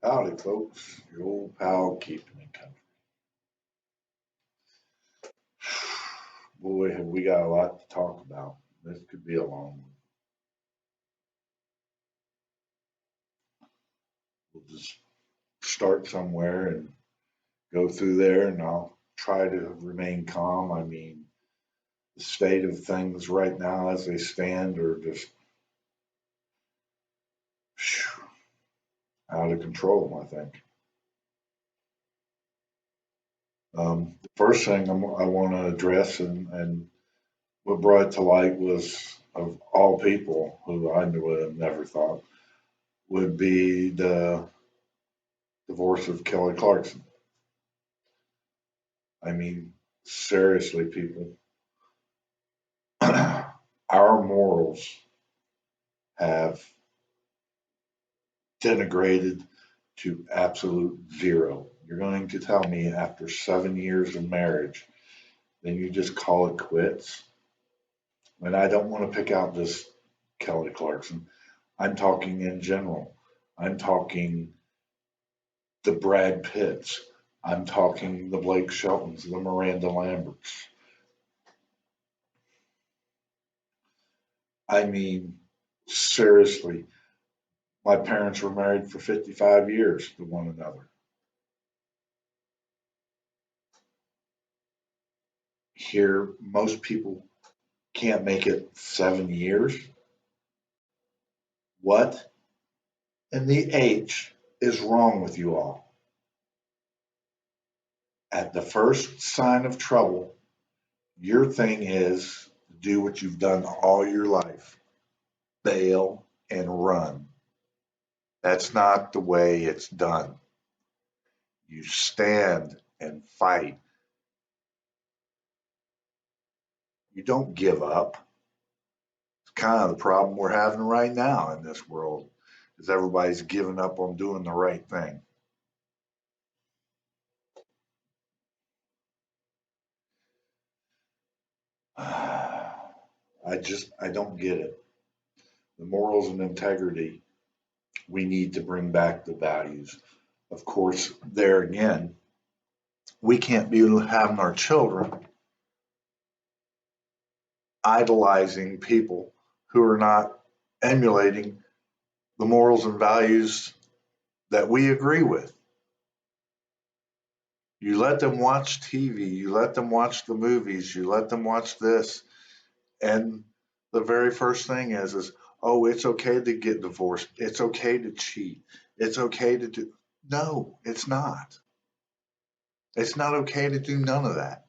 Howdy, folks. Your old pal Keepin in country. Boy, have we got a lot to talk about. This could be a long one. We'll just start somewhere and go through there, and I'll try to remain calm. I mean, the state of things right now as they stand are just out of control, I think. The first thing I want to address and what brought it to light was, of all people who I would have never thought, would be the divorce of Kelly Clarkson. I mean, seriously, people, our morals have denigrated to absolute zero. You're going to tell me after 7 years of marriage, then you just call it quits? And I don't want to pick out just Kelly Clarkson. I'm talking in general. I'm talking the Brad Pitts. I'm talking the Blake Sheltons, the Miranda Lamberts. I mean, seriously, my parents were married for 55 years to one another. Here, most people can't make it 7 years. What in the H is wrong with you all? At the first sign of trouble, your thing is do what you've done all your life, bail and run. That's not the way it's done. You stand and fight. You don't give up. It's kind of the problem we're having right now in this world is everybody's giving up on doing the right thing. I don't get it. The morals and integrity, we need to bring back the values. Of course, there again, we can't be having our children idolizing people who are not emulating the morals and values that we agree with. You let them watch TV, you let them watch the movies, you let them watch this, and the very first thing is oh, it's okay to get divorced, it's okay to cheat, it's okay to do. No, it's not. It's not okay to do none of that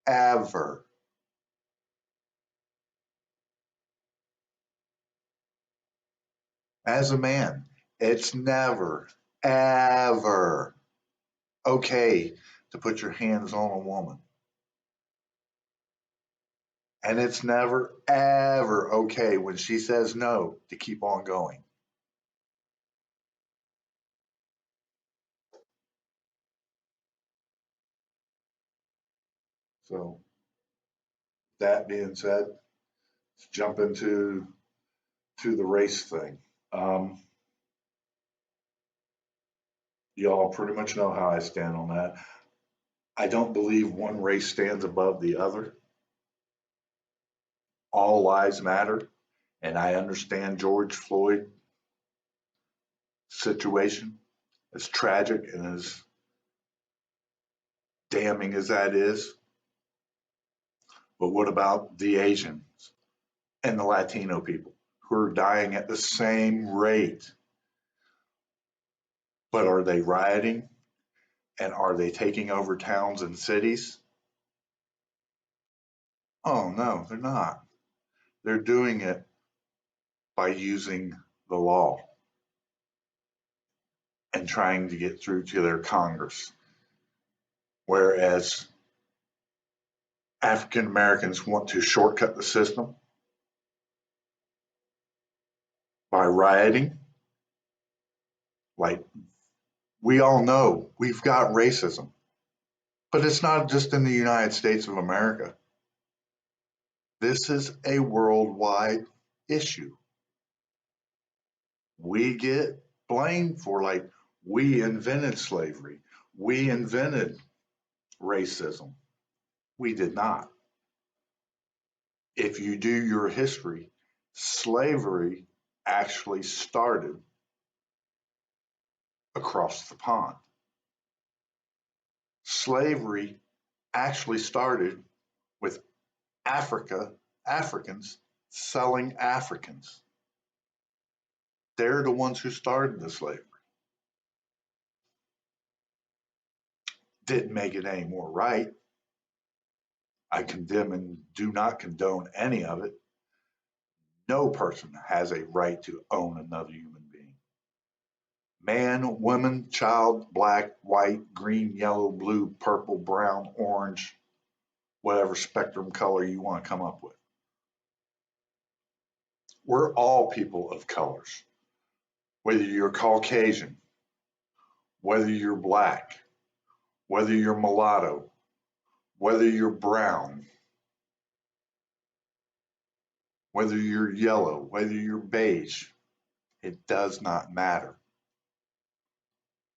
ever. As a man, it's never ever okay to put your hands on a woman. And it's never, ever okay when she says no to keep on going. So, that being said, let's jump into the race thing. Um, y'all pretty much know how I stand on that. I don't believe one race stands above the other. All lives matter. And I understand George Floyd situation, as tragic and as damning as that is. But what about the Asians and the Latino people who are dying at the same rate? But are they rioting and are they taking over towns and cities? Oh, no, they're not. They're doing it by using the law and trying to get through to their Congress. Whereas African Americans want to shortcut the system by rioting. Like we all know, we've got racism, but it's not just in the United States of America. This is a worldwide issue. We get blamed for like We invented slavery. We invented racism. We did not. If you do your history, slavery actually started across the pond. Slavery actually started with Africans selling Africans. They're the ones who started the slavery. Didn't make it any more right. I condemn and do not condone any of it. No person has a right to own another human being. Man, woman, child, black, white, green, yellow, blue, purple, brown, orange, whatever spectrum color you want to come up with. We're all people of colors. Whether you're Caucasian, whether you're black, whether you're mulatto, whether you're brown, whether you're yellow, whether you're beige, it does not matter.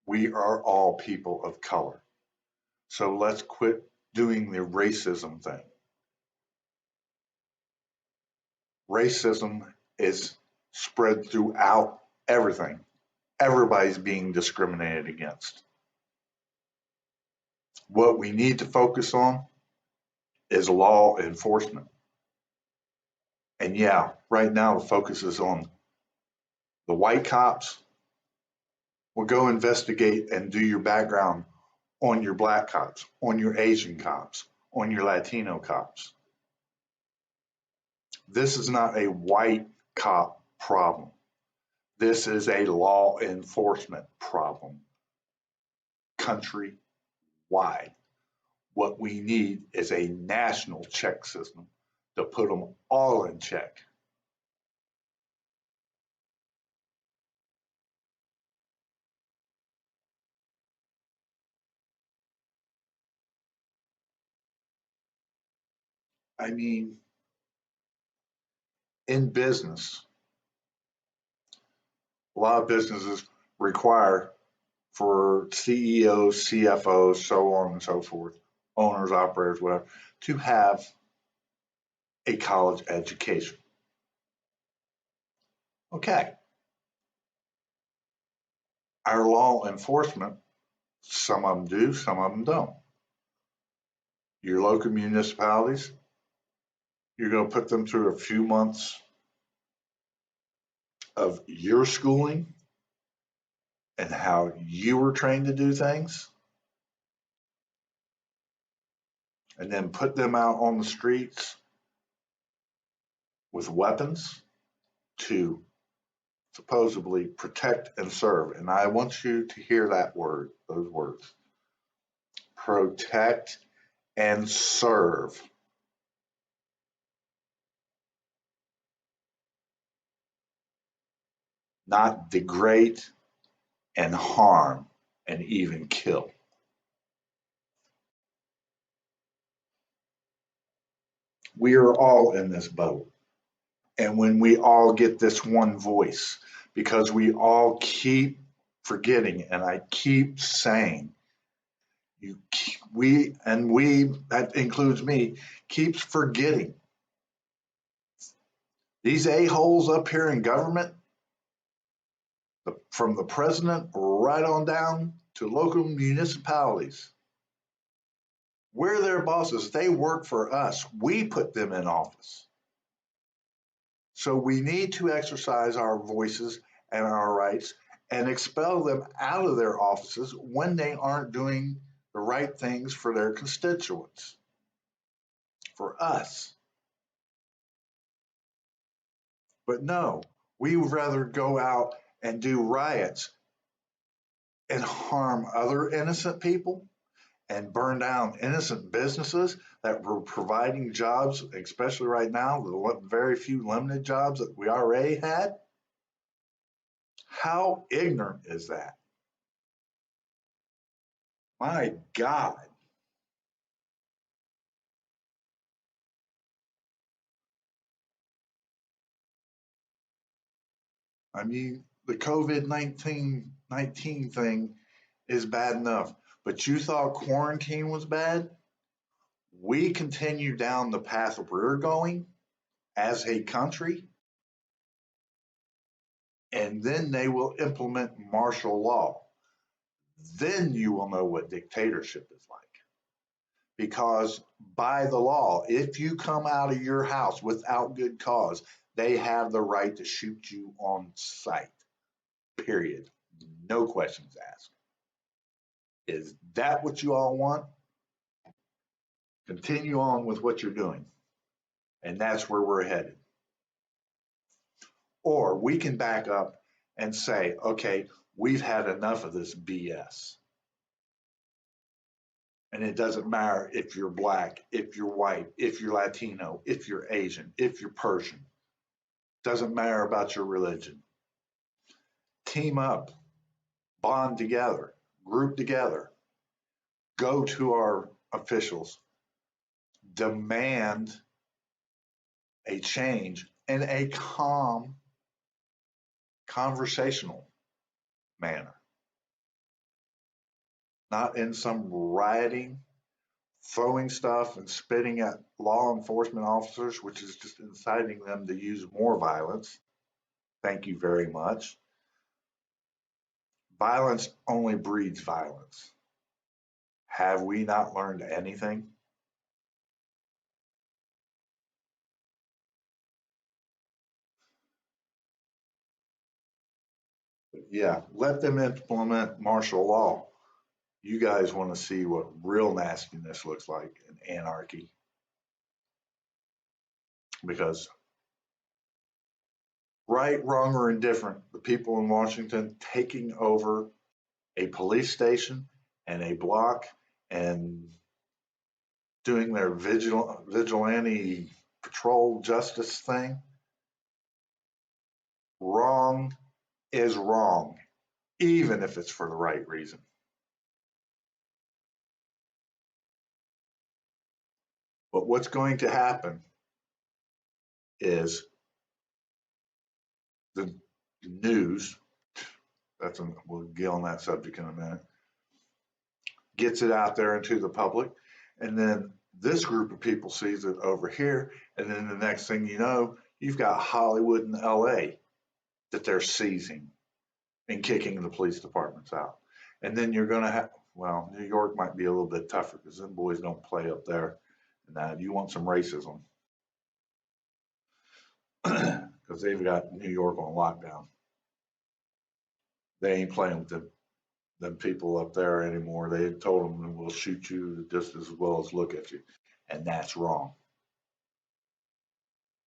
We are all people of color. So let's quit doing the racism thing. Racism is spread throughout everything. Everybody's being discriminated against. What we need to focus on is law enforcement. And yeah, right now the focus is on the white cops. Well, go investigate and do your background on your black cops, on your Asian cops, on your Latino cops. This is not a white cop problem. This is a law enforcement problem, countrywide. What we need is a national check system to put them all in check. I mean, in business, a lot of businesses require for CEOs, CFOs, so on and so forth, owners, operators, whatever, to have a college education. Okay. Our law enforcement, some of them do, some of them don't. Your local municipalities, you're going to put them through a few months of your schooling and how you were trained to do things, and then put them out on the streets with weapons to supposedly protect and serve. And I want you to hear that word, those words: protect and serve. Not degrade and harm and even kill. We are all in this boat. And when we all get this one voice, because we all keep forgetting, and I keep saying, we, that includes me, keeps forgetting. These a-holes up here in government, from the president right on down to local municipalities, we're their bosses. They work for us. We put them in office. So we need to exercise our voices and our rights and expel them out of their offices when they aren't doing the right things for their constituents, for us. But no, we would rather go out and do riots and harm other innocent people and burn down innocent businesses that were providing jobs, especially right now, the very few limited jobs that we already had. How ignorant is that? My God. I mean, the COVID 19 thing is bad enough. But you thought quarantine was bad? We continue down the path we're going as a country, and then they will implement martial law. Then you will know what dictatorship is like. Because by the law, if you come out of your house without good cause, they have the right to shoot you on sight. Period. No questions asked. Is that what you all want? Continue on with what you're doing. And that's where we're headed. Or we can back up and say, okay, we've had enough of this BS. And it doesn't matter if you're black, if you're white, if you're Latino, if you're Asian, if you're Persian. Doesn't matter about your religion. Team up, bond together, group together, go to our officials, demand a change in a calm, conversational manner, not in some rioting, throwing stuff and spitting at law enforcement officers, which is just inciting them to use more violence. Thank you very much. Violence only breeds violence. Have we not learned anything? Yeah, let them implement martial law. You guys want to see what real nastiness looks like in anarchy. Because right, wrong, or indifferent, the people in Washington taking over a police station and a block and doing their vigilante patrol justice thing, wrong is wrong, even if it's for the right reason. But what's going to happen is the news, we'll get on that subject in a minute, gets it out there into the public, and then this group of people sees it over here, and then the next thing you know, you've got Hollywood and LA that they're seizing and kicking the police departments out. And then you're going to have, well, New York might be a little bit tougher because them boys don't play up there. And you want some racism because they've got New York on lockdown. They ain't playing with them people up there anymore. They told them we'll shoot you just as well as look at you. And that's wrong.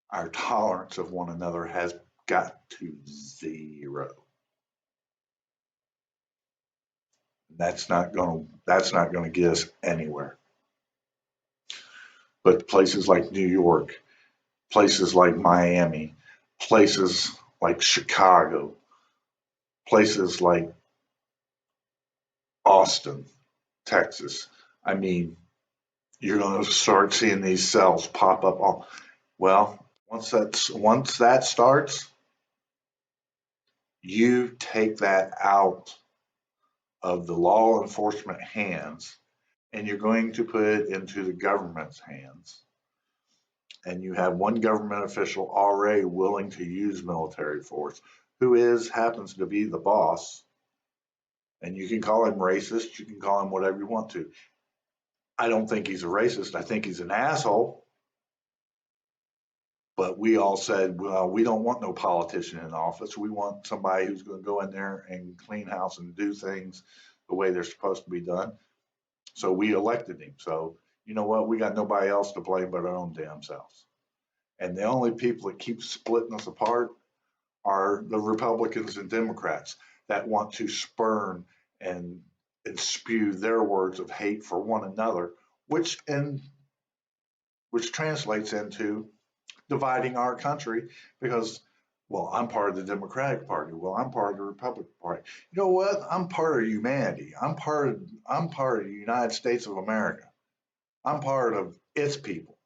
Our tolerance of one another has got to zero. That's not going to get us anywhere. But places like New York, places like Miami, places like Chicago, places like Austin, Texas. I mean, you're going to start seeing these cells pop up. Well, once that starts, you take that out of the law enforcement hands and you're going to put it into the government's hands. And you have one government official already willing to use military force, who happens to be the boss. And you can call him racist, you can call him whatever you want to. I don't think he's a racist. I think he's an asshole. But we all said, well, we don't want no politician in office. We want somebody who's going to go in there and clean house and do things the way they're supposed to be done. So we elected him. So you know what? We got nobody else to blame but our own damn selves. And the only people that keep splitting us apart are the Republicans and Democrats that want to spurn and spew their words of hate for one another, which translates into dividing our country because, well, I'm part of the Democratic Party. Well, I'm part of the Republican Party. You know what? I'm part of humanity. I'm part of the United States of America. I'm part of its people.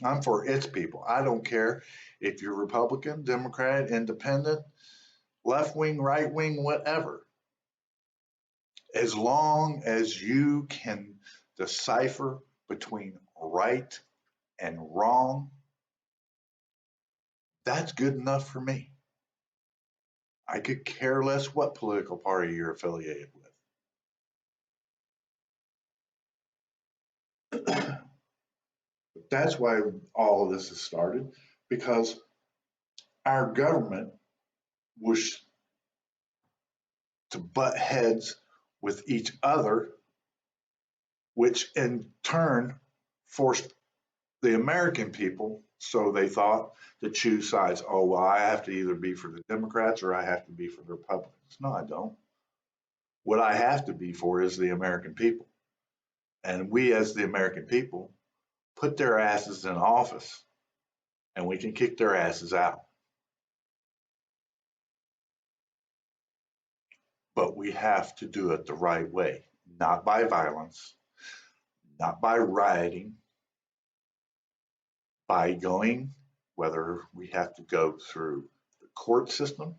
I'm for its people. I don't care if you're Republican, Democrat, Independent, left wing, right wing, whatever. As long as you can decipher between right and wrong, that's good enough for me. I could care less what political party you're affiliated with. That's why all of this has started, because our government was to butt heads with each other, which in turn forced the American people, so they thought, to choose sides. Oh, well, I have to either be for the Democrats or I have to be for the Republicans. No, I don't. What I have to be for is the American people. And we, as the American people, put their asses in office and we can kick their asses out. But we have to do it the right way, not by violence, not by rioting, by going, whether we have to go through the court system,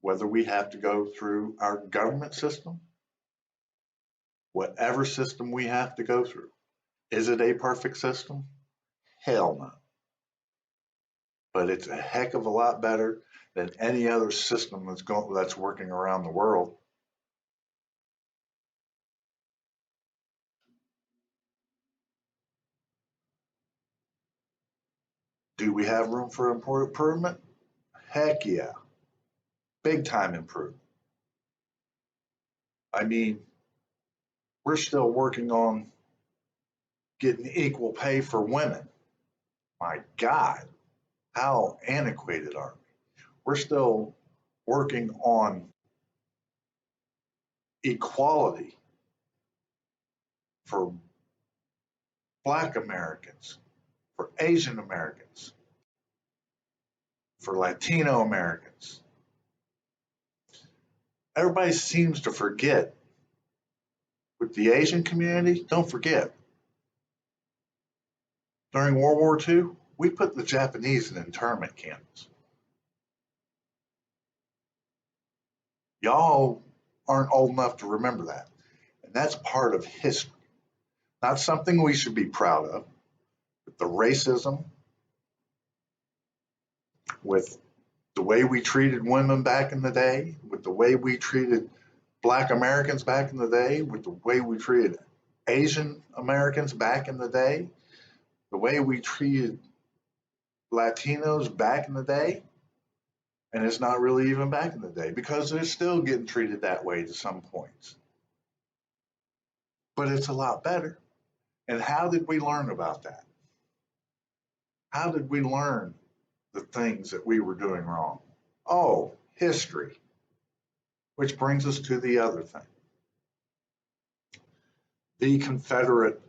whether we have to go through our government system, whatever system we have to go through. Is it a perfect system? Hell no. But it's a heck of a lot better than any other system that's working around the world. Do we have room for improvement? Heck yeah. Big time improvement. I mean, we're still working on getting equal pay for women. My God, how antiquated are we? We're still working on equality for Black Americans, for Asian Americans, for Latino Americans. Everybody seems to forget. With the Asian community, don't forget, during World War II, we put the Japanese in internment camps. Y'all aren't old enough to remember that. And that's part of history. Not something we should be proud of, but the racism, with the way we treated women back in the day, with the way we treated Black Americans back in the day, with the way we treated Asian Americans back in the day, the way we treated Latinos back in the day, and it's not really even back in the day because they're still getting treated that way to some points. But it's a lot better. And how did we learn about that? How did we learn the things that we were doing wrong? Oh, history. Which brings us to the other thing. The Confederate,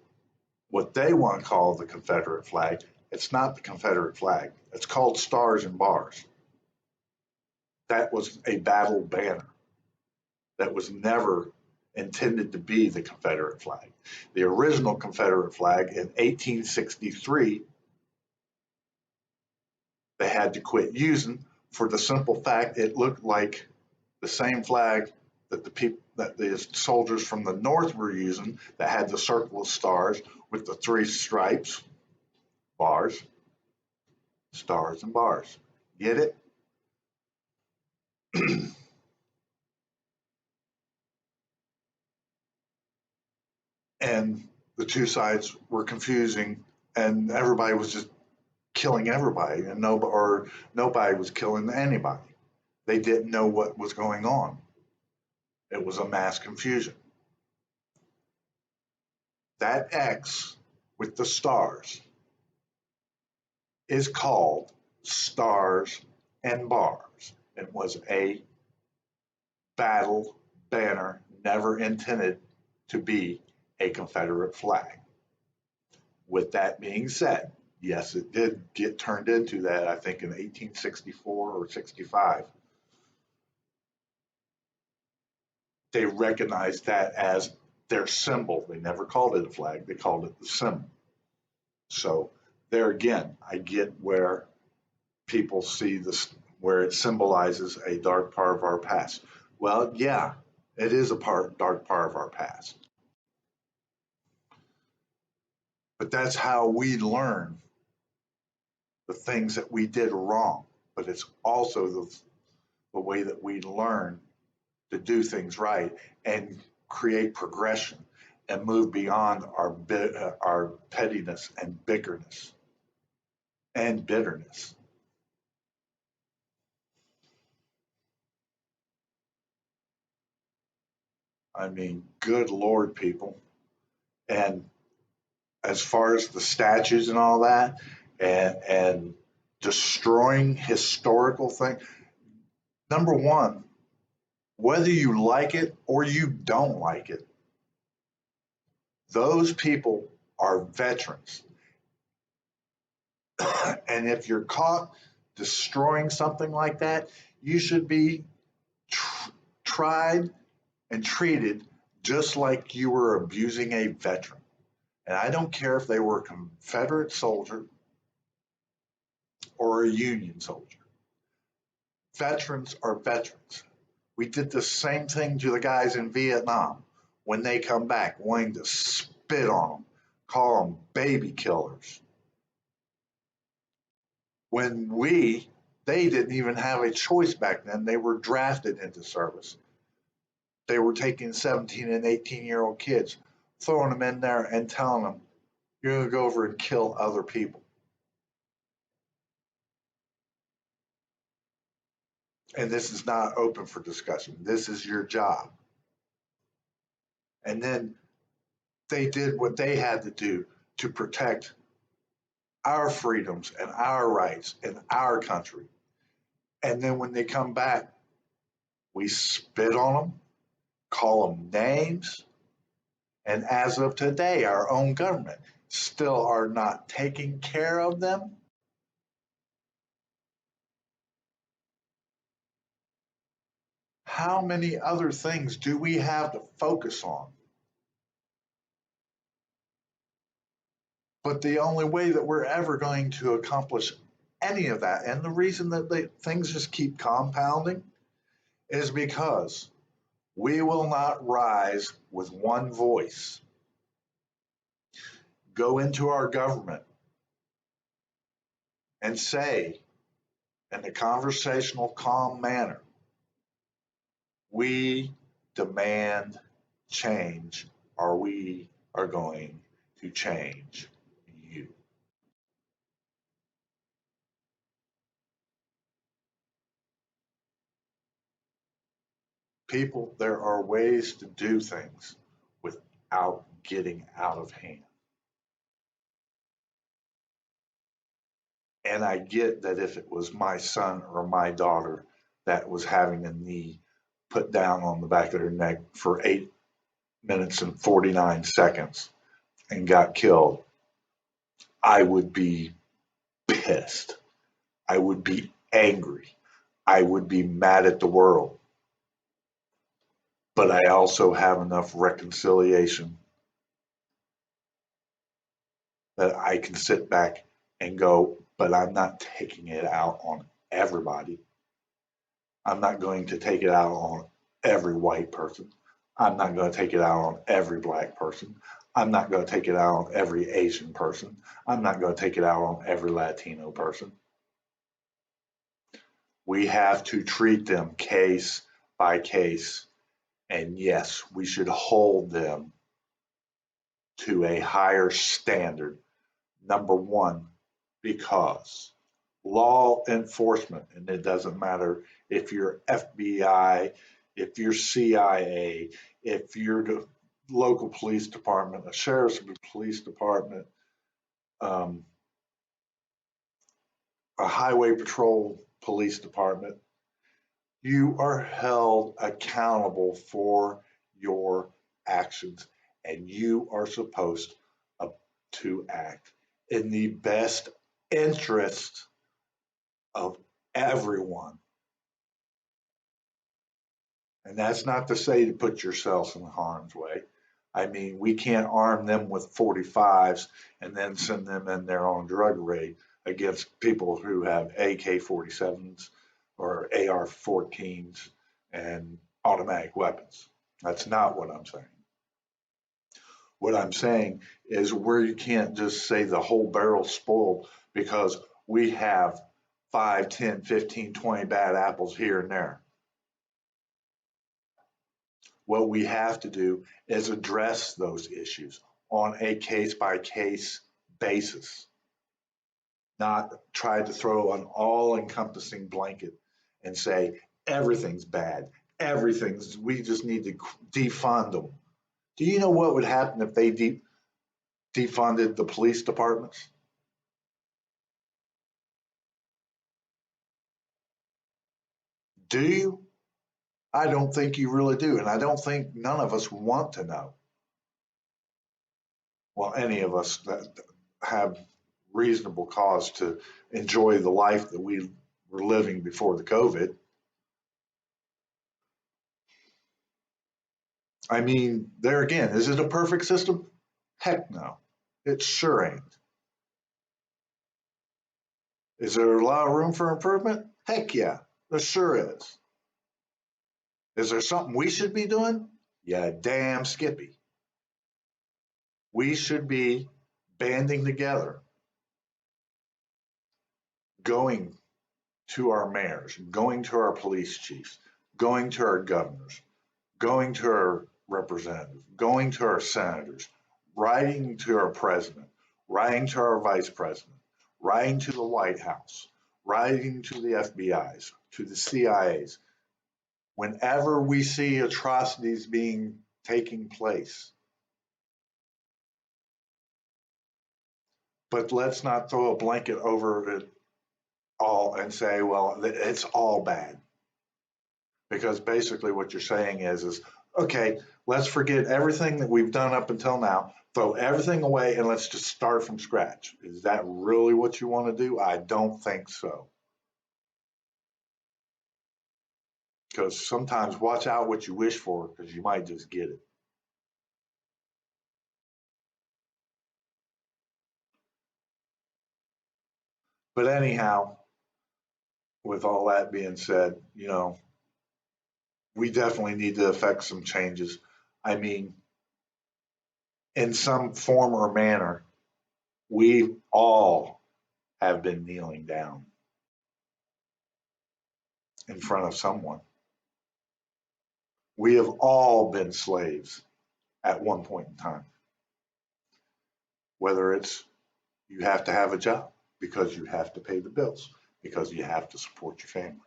what they want to call the Confederate flag, it's not the Confederate flag. It's called Stars and Bars. That was a battle banner that was never intended to be the Confederate flag. The original Confederate flag in 1863, they had to quit using for the simple fact it looked like the same flag that the soldiers from the North were using, that had the circle of stars with the three stripes, bars, stars and bars. Get it? And the two sides were confusing, and everybody was just killing everybody, and nobody was killing anybody. They didn't know what was going on. It was a mass confusion. That X with the stars is called Stars and Bars. It was a battle banner, never intended to be a Confederate flag. With that being said, yes, it did get turned into that, I think, in 1864 or 65. They recognized that as their symbol. They never called it a flag, they called it the symbol. So there again, I get where people see this, where it symbolizes a dark part of our past. Well, yeah, It is a dark part of our past. But that's how we learn the things that we did wrong. But it's also the way that we learn to do things right and create progression and move beyond our pettiness and bitterness and bitterness. I mean, good Lord, people. And as far as the statues and all that, and destroying historical things, number one, whether you like it or you don't like it, those people are veterans. And if you're caught destroying something like that, you should be tried and treated just like you were abusing a veteran. And I don't care if they were a Confederate soldier or a Union soldier. Veterans are veterans. We did the same thing to the guys in Vietnam when they come back, wanting to spit on them, call them baby killers. When they didn't even have a choice back then. They were drafted into service. They were taking 17 and 18-year-old kids, throwing them in there and telling them, you're going to go over and kill other people. And this is not open for discussion. This is your job. And then they did what they had to do to protect our freedoms and our rights in our country. And then when they come back, we spit on them, call them names. And as of today, our own government still are not taking care of them. How many other things do we have to focus on? But the only way that we're ever going to accomplish any of that, and the reason that things just keep compounding, is because we will not rise with one voice. Go into our government and say, in a conversational, calm manner, we demand change, or we are going to change you. People, there are ways to do things without getting out of hand. And I get that if it was my son or my daughter that was having a knee put down on the back of their neck for 8 minutes and 49 seconds and got killed, I would be pissed. I would be angry. I would be mad at the world. But I also have enough reconciliation that I can sit back and go, but I'm not taking it out on everybody. I'm not going to take it out on every white person. I'm not going to take it out on every black person. I'm not going to take it out on every Asian person. I'm not going to take it out on every Latino person. We have to treat them case by case. And yes, we should hold them to a higher standard. Number one, because law enforcement, and it doesn't matter if you're FBI, if you're CIA, if you're the local police department, a sheriff's police department, um, a highway patrol police department, you are held accountable for your actions, and you are supposed to act in the best interest of everyone. And that's not to say to put yourself in harm's way. I mean, we can't arm them with 45s and then send them in there on drug raid against people who have AK 47s or AR 14s and automatic weapons. That's not what I'm saying. What I'm saying is where you can't just say the whole barrel's spoiled because we have 5, 10, 15, 20 bad apples here and there. What we have to do is address those issues on a case by case basis, not try to throw an all encompassing blanket and say everything's bad. We just need to defund them. Do you know what would happen if they defunded the police departments? Do you? I don't think you really do. And I don't think none of us want to know. Well, any of us that have reasonable cause to enjoy the life that we were living before the COVID. I mean, there again, is it a perfect system? Heck no. It sure ain't. Is there a lot of room for improvement? Heck yeah, there sure is. Is there something we should be doing? Yeah, damn Skippy. We should be banding together, going to our mayors, going to our police chiefs, going to our governors, going to our representatives, going to our senators, writing to our president, writing to our vice president, writing to the White House, writing to the FBI's, to the CIA's. Whenever we see atrocities being taking place, but let's not throw a blanket over it all and say, well, it's all bad. Because basically what you're saying is okay, let's forget everything that we've done up until now, throw everything away, and let's just start from scratch. Is that really what you want to do? I don't think so. Because sometimes watch out what you wish for, because you might just get it. But anyhow, with all that being said, we definitely need to affect some changes. I mean, in some form or manner, we all have been kneeling down in front of someone. We have all been slaves at one point in time, whether it's you have to have a job because you have to pay the bills, because you have to support your family.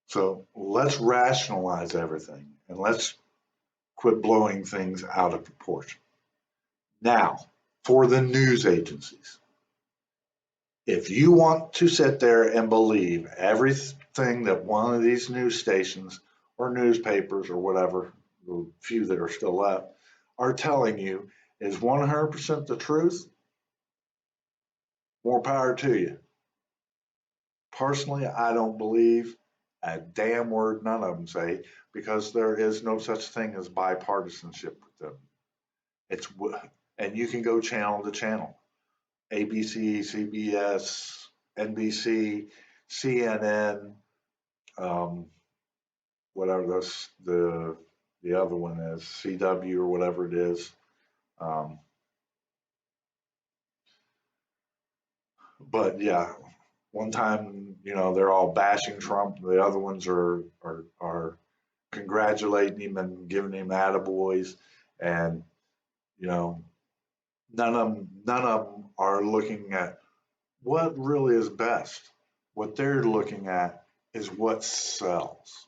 So let's rationalize everything and let's quit blowing things out of proportion. Now, for the news agencies, if you want to sit there and believe everything that one of these news stations or newspapers or whatever, the few that are still left, are telling you is 100% the truth, more power to you. Personally, I don't believe a damn word none of them say because there is no such thing as bipartisanship with them. It's and you can go channel to channel. ABC, CBS, NBC, CNN, um, whatever the other one is, CW or whatever it is. Um, but yeah, one time they're all bashing Trump. The other ones are congratulating him and giving him attaboys, and you know none of them are looking at what really is best. What they're looking at is what sells.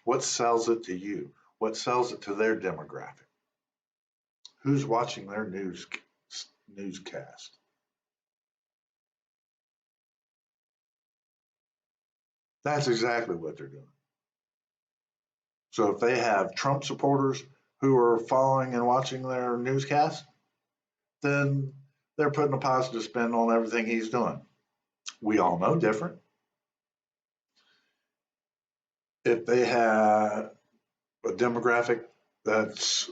What sells it to you? What sells it to their demographic? Who's watching their newscast? That's exactly what they're doing. So if they have Trump supporters who are following and watching their newscast, then they're putting a positive spin on everything he's doing. We all know different. If they have a demographic that's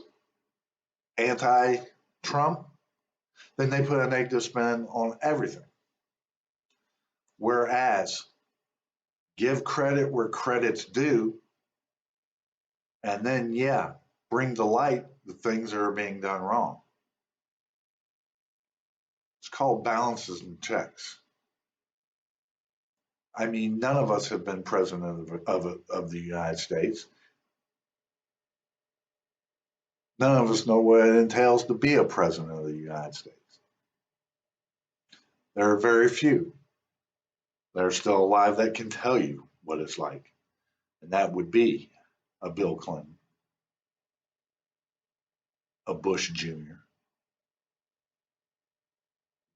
anti Trump, then they put a negative spin on everything. Whereas, give credit where credit's due, and then, yeah, bring to light the things that are being done wrong. It's called balances and checks. I mean, none of us have been president of the United States. None of us know what it entails to be a president of the United States. There are very few that are still alive that can tell you what it's like. And that would be a Bill Clinton, a Bush Jr.,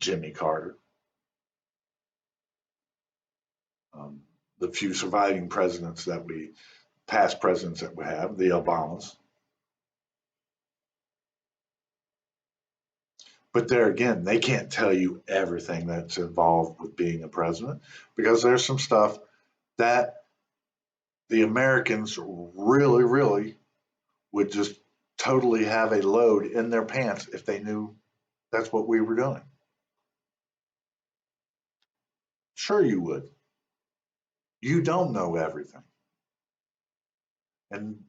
Jimmy Carter, the few surviving past presidents that we have, the Obamas. But there again, they can't tell you everything that's involved with being a president because there's some stuff that the Americans really, really would just totally have a load in their pants if they knew that's what we were doing. Sure, you would. You don't know everything. And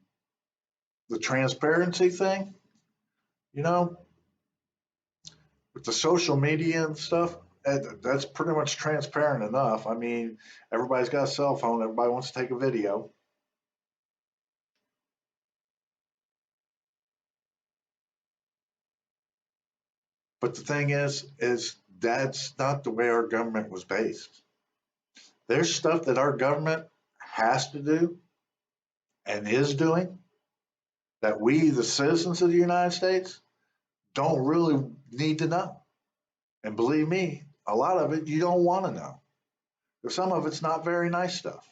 the transparency thing, you know, with the social media and stuff, that's pretty much transparent enough. I mean, everybody's got a cell phone, everybody wants to take a video. But the thing is that's not the way our government was based. There's stuff that our government has to do and is doing that we, the citizens of the United States, don't really need to know. And believe me, a lot of it you don't want to know. Because some of it's not very nice stuff.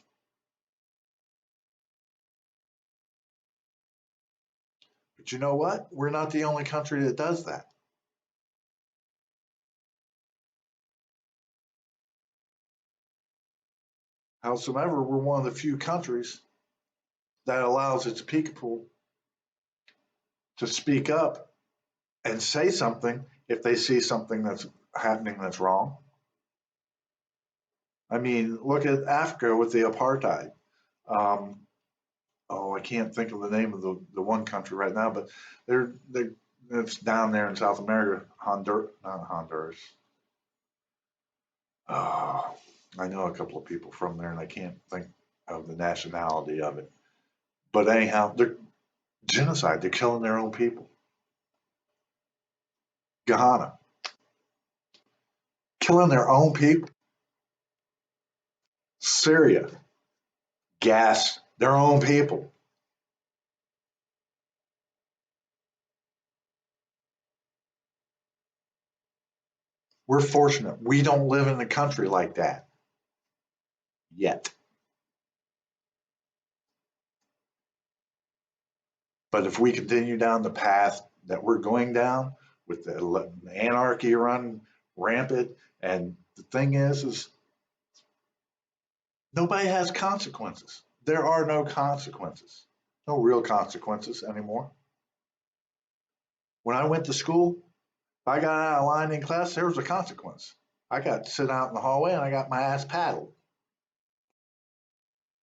But you know what? We're not the only country that does that. Howsoever, we're one of the few countries that allows its people to speak up and say something if they see something that's happening that's wrong. I mean, look at Africa with the apartheid. Um, I can't think of the name of the one country right now, but they it's down there in South America, not Honduras. Oh, I know a couple of people from there, and I can't think of the nationality of it. But anyhow, they're genocide. They're killing their own people. Ghana, killing their own people. Syria, gas their own people. We're fortunate. We don't live in a country like that yet. But if we continue down the path that we're going down with the anarchy run rampant, and the thing is nobody has consequences. There are no consequences, no real consequences anymore. When I went to school, if I got out of line in class, there was a consequence. I got to sit out in the hallway and I got my ass paddled.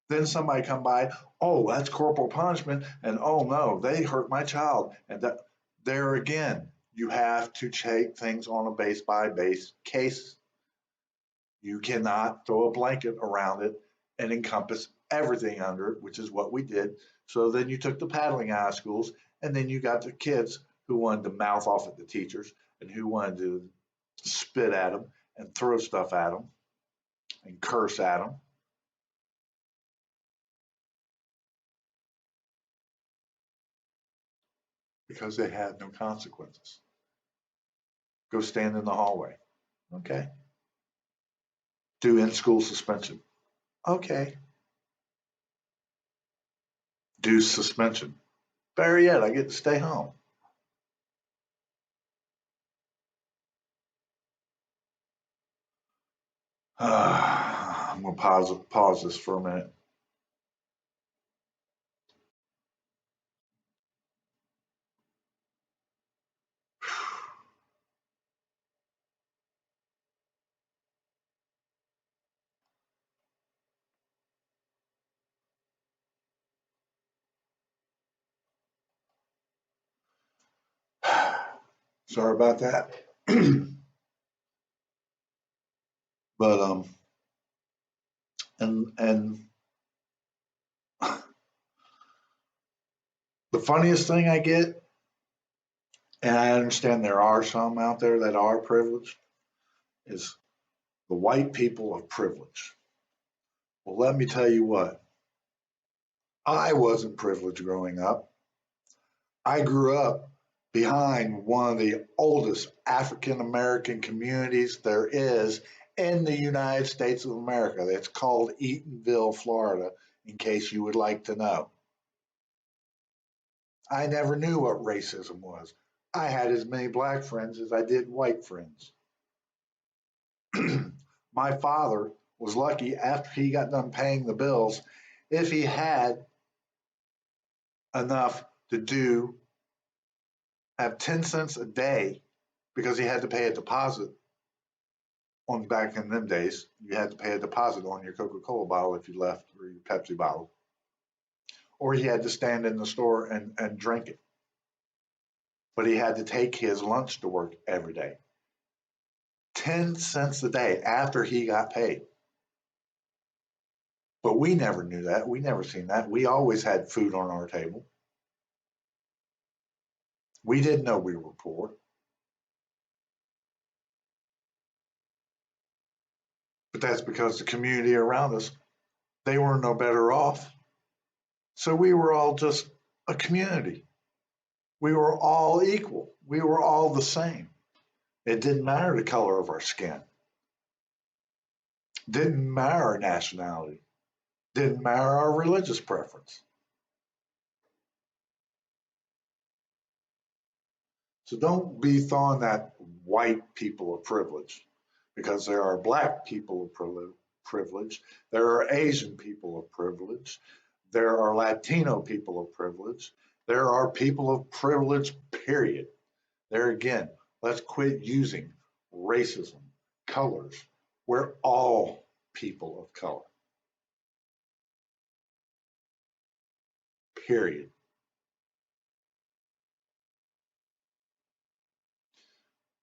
Then somebody come by, oh, that's corporal punishment, and oh no, they hurt my child. And that there again, you have to take things on a base by base case. You cannot throw a blanket around it and encompass everything under it, which is what we did. So then you took the paddling out of schools, and then you got the kids who wanted to mouth off at the teachers and who wanted to spit at them and throw stuff at them and curse at them. Because they had no consequences. Go stand in the hallway. Okay. Do in school suspension. Okay. Do suspension. Better yet, I get to stay home. I'm going to pause this for a minute. Sorry about that. But and the funniest thing I get, and I understand there are some out there that are privileged, is the white people of privilege. Well, let me tell you what, I wasn't privileged growing up. I grew up behind one of the oldest African American communities there is in the United States of America. It's called Eatonville, Florida, in case you would like to know. I never knew what racism was. I had as many black friends as I did white friends. My father was lucky after he got done paying the bills, if he had enough to have 10 cents a day because he had to pay a deposit on back in them days. You had to pay a deposit on your Coca Cola bottle if you left or your Pepsi bottle, or he had to stand in the store and drink it. But he had to take his lunch to work every day. 10 cents a day after he got paid. But we never knew that. We never seen that. We always had food on our table. We didn't know we were poor. But that's because the community around us, they were no better off. So we were all just a community. We were all equal. We were all the same. It didn't matter the color of our skin. Didn't matter our nationality. Didn't matter our religious preference. So don't be throwing that white people of privilege, because there are black people of privilege. There are Asian people of privilege. There are Latino people of privilege. There are people of privilege, period. There again, let's quit using racism, colors. We're all people of color, period.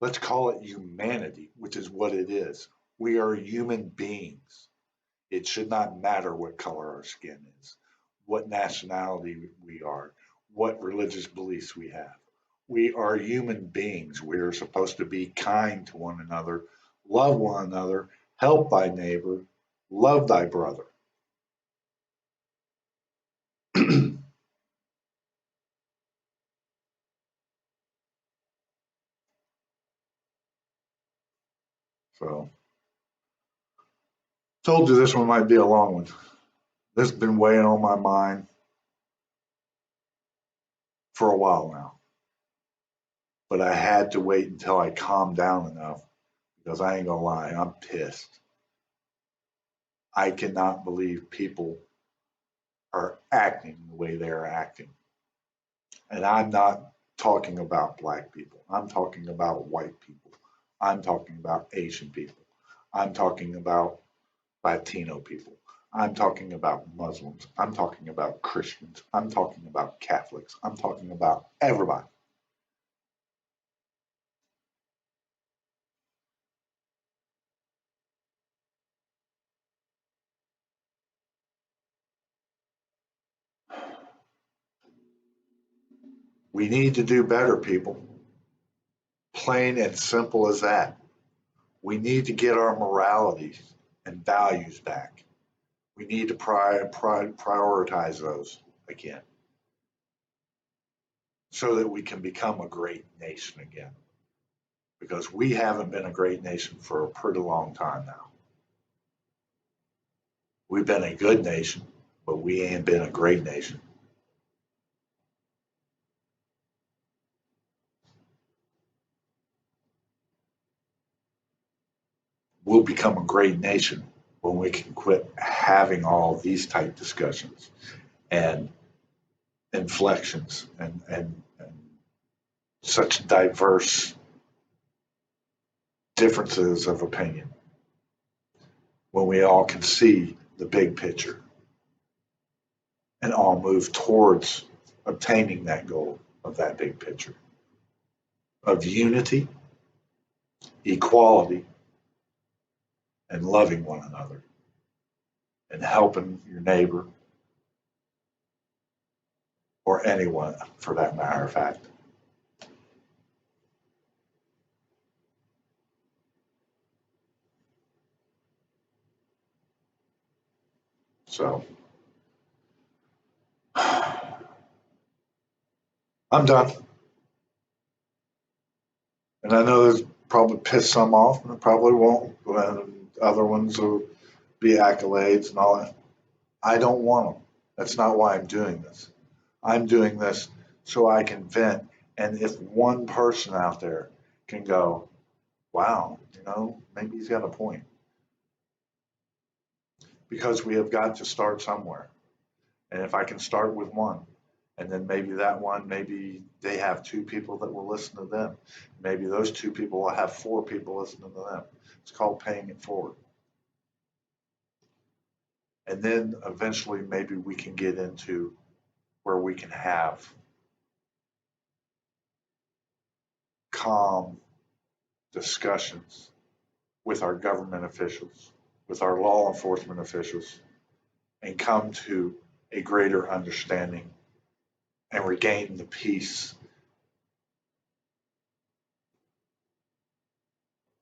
Let's call it humanity, which is what it is. We are human beings. It should not matter what color our skin is, what nationality we are, what religious beliefs we have. We are human beings. We are supposed to be kind to one another, love one another, help thy neighbor, love thy brother. So, told you this one might be a long one. This has been weighing on my mind for a while now, but I had to wait until I calmed down enough because I ain't gonna lie, I'm pissed. I cannot believe people are acting the way they're acting. And I'm not talking about black people. I'm talking about white people. I'm talking about Asian people. I'm talking about Latino people. I'm talking about Muslims. I'm talking about Christians. I'm talking about Catholics. I'm talking about everybody. We need to do better, people. Plain and simple as that. We need to get our moralities and values back. We need to prioritize those again so that we can become a great nation again. Because we haven't been a great nation for a pretty long time now. We've been a good nation, but we ain't been a great nation. We'll become a great nation when we can quit having all these type discussions and inflections and such diverse differences of opinion, when we all can see the big picture and all move towards obtaining that goal of that big picture. of unity, equality, and loving one another and helping your neighbor or anyone for that matter of fact. So I'm done. And I know this probably pissed some off, and it probably won't. And other ones will be accolades and all that. I don't want them. That's not why I'm doing this. I'm doing this so I can vent. And if one person out there can go, wow, maybe he's got a point. Because we have got to start somewhere. And if I can start with one, and then maybe that one, maybe they have two people that will listen to them. Maybe those two people will have four people listening to them. It's called paying it forward. And then eventually maybe we can get into where we can have calm discussions with our government officials, with our law enforcement officials, and come to a greater understanding and regain the peace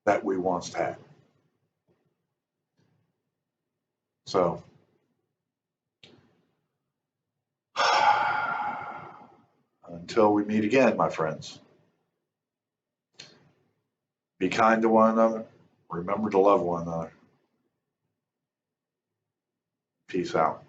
that we once had. So, until we meet again, my friends, be kind to one another. Remember to love one another. Peace out.